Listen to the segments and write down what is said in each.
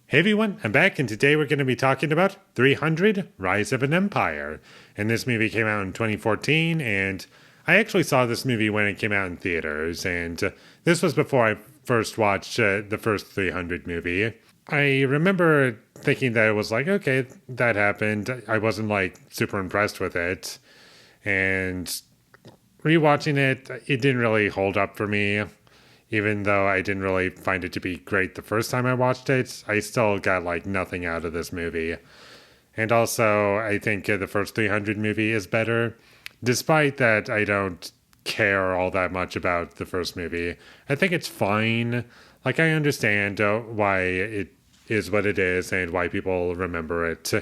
Hey everyone, I'm back, and today we're going to be talking about 300 Rise of an Empire. And this movie came out in 2014, and I actually saw this movie when it came out in theaters, and this was before I first watched the first 300 movie. I remember thinking that it was like, okay, that happened. I wasn't like super impressed with it, and rewatching it, it didn't really hold up for me. Even though I didn't really find it to be great the first time I watched it, I still got like nothing out of this movie. And also, I think the first 300 movie is better, despite that I don't care all that much about the first movie. I think it's fine. Like, I understand why it is what it is and why people remember it.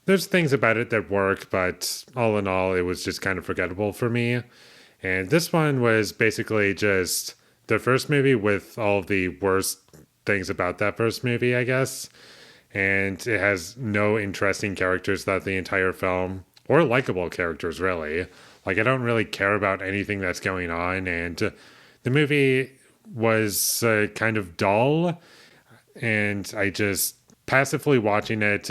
There's things about it that work, but all in all, it was just kind of forgettable for me. And this one was basically just the first movie with all the worst things about that first movie, I guess. And it has no interesting characters throughout the entire film, or likable characters, really. Like, I don't really care about anything that's going on, and the movie was kind of dull, and I just passively watching it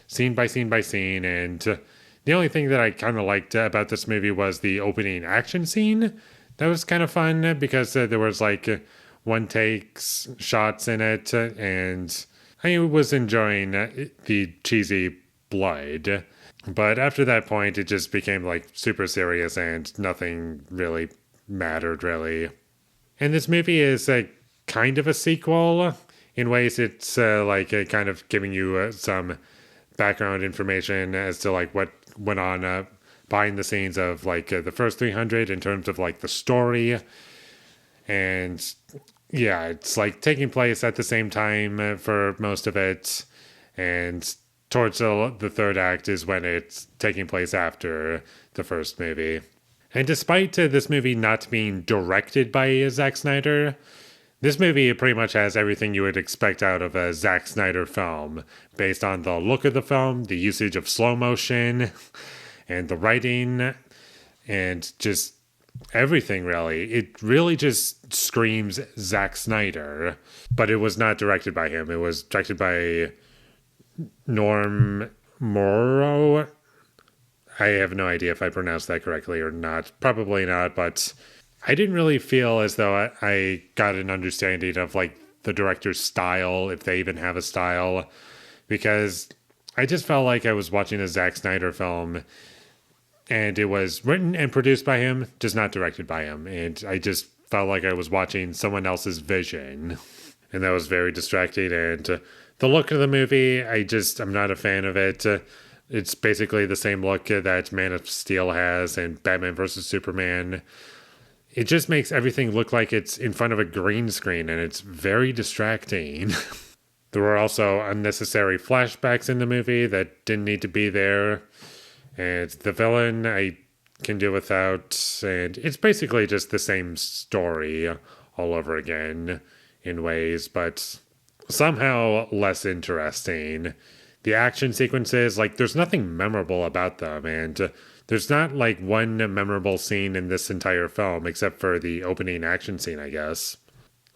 scene by scene by scene, and the only thing that I kind of liked about this movie was the opening action scene. That was kind of fun because there was like one takes shots in it, and I was enjoying the cheesy blood. But after that point, it just became like super serious and nothing really mattered, really. And this movie is kind of a sequel. In ways, it's like kind of giving you some background information as to like what went on behind the scenes of like the first 300 in terms of like the story. And yeah, it's like taking place at the same time for most of it. And towards the third act is when it's taking place after the first movie. And despite this movie not being directed by Zack Snyder, this movie pretty much has everything you would expect out of a Zack Snyder film, based on the look of the film, the usage of slow motion, and the writing, and just everything, really. It really just screams Zack Snyder, but it was not directed by him. It was directed by Norm Morrow. I have no idea if I pronounced that correctly or not. Probably not, but I didn't really feel as though I got an understanding of like the director's style, if they even have a style, because I just felt like I was watching a Zack Snyder film, and it was written and produced by him, just not directed by him. And I just felt like I was watching someone else's vision, and that was very distracting. And the look of the movie, I'm not a fan of it. It's basically the same look that Man of Steel has and Batman vs. Superman. It just makes everything look like it's in front of a green screen, and it's very distracting. There were also unnecessary flashbacks in the movie that didn't need to be there. And the villain I can do without. And it's basically just the same story all over again in ways, but somehow less interesting. The action sequences, like, there's nothing memorable about them, and there's not like one memorable scene in this entire film except for the opening action scene, I guess.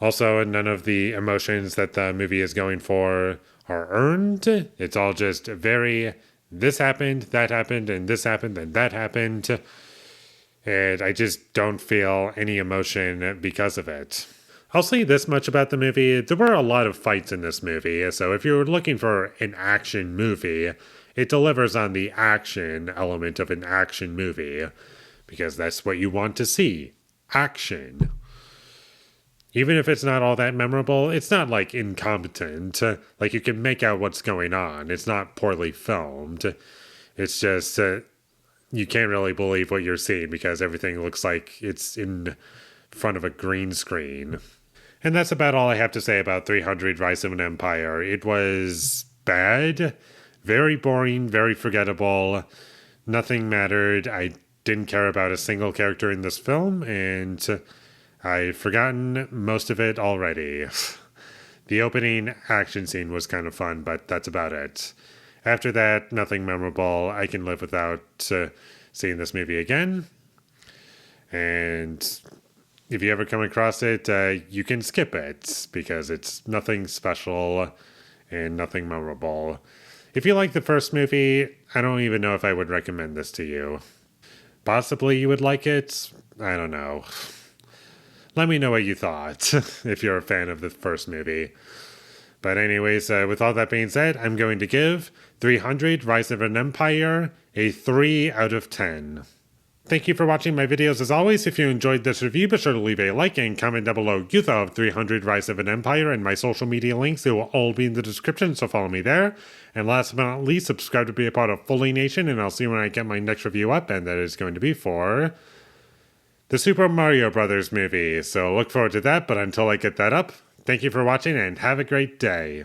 Also, none of the emotions that the movie is going for are earned. It's all just very, this happened, and this happened, and that happened. And I just don't feel any emotion because of it. I'll say this much about the movie. There were a lot of fights in this movie, so if you're looking for an action movie, it delivers on the action element of an action movie, because that's what you want to see. Action. Even if it's not all that memorable, it's not like incompetent. Like, you can make out what's going on. It's not poorly filmed. It's just you can't really believe what you're seeing because everything looks like it's in front of a green screen. And that's about all I have to say about 300 Rise of an Empire. It was bad, very boring, very forgettable. Nothing mattered. I didn't care about a single character in this film, and I've forgotten most of it already. The opening action scene was kind of fun, but that's about it. After that, nothing memorable. I can live without seeing this movie again. And if you ever come across it, you can skip it because it's nothing special. and nothing memorable. If you like the first movie, I don't even know if I would recommend this to you. Possibly you would like it. I don't know. Let me know what you thought, if you're a fan of the first movie. But anyways, with all that being said, I'm going to give 300 Rise of an Empire a 3 out of 10. Thank you for watching my videos as always. If you enjoyed this review, be sure to leave a like and comment down below you thought of 300 Rise of an Empire, and my social media links, they will all be in the description, so follow me there. And last but not least, subscribe to be a part of Foley Nation, and I'll see you when I get my next review up, and that is going to be for the Super Mario Brothers movie. So look forward to that, but until I get that up, thank you for watching and have a great day.